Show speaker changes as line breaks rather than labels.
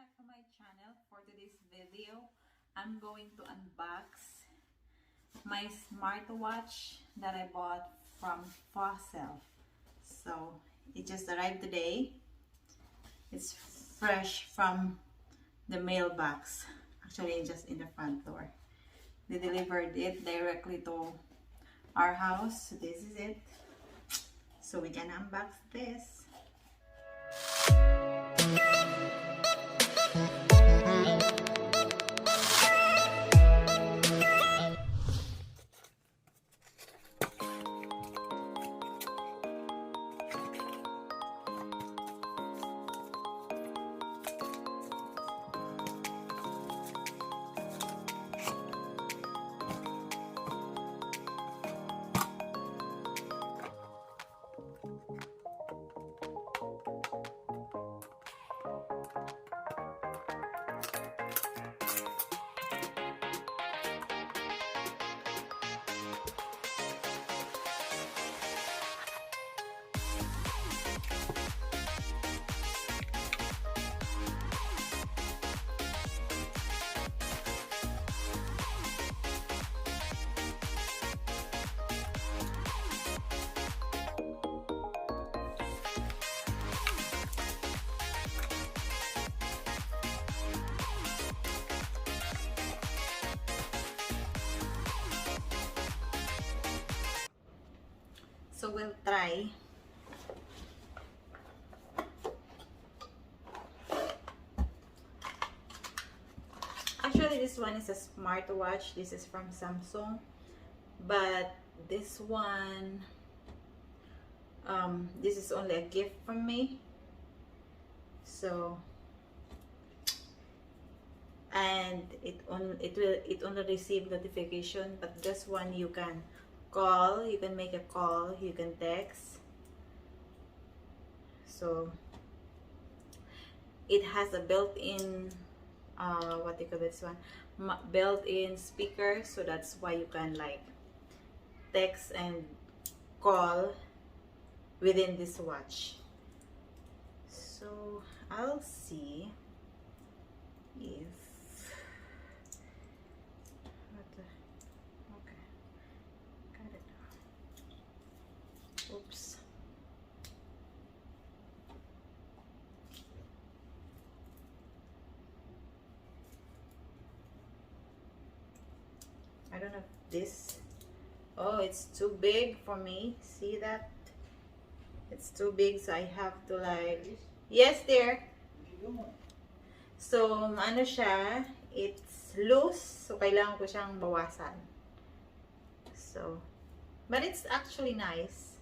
back to my channel. For today's video, I'm going to unbox my smartwatch that I bought from Fossil. So it just arrived today. It's fresh from the mailbox, actually just in the front door. They delivered it directly to our house. So this is it. So we can unbox this. So we'll try. Actually, this one is a smartwatch. This is from Samsung, but this one, this is only a gift from me. So, and it only receive notification, but this one you can call, you can make a call, you can text. So it has a built-in what do you call this one, built-in speaker, so that's why you can like text and call within this watch. So I'll see if oops. I don't know if this, oh, it's too big for me. See that? It's too big, so I have to like, yes dear. So, ano siya, it's loose, so kailangan ko siyang bawasan. So, but it's actually nice.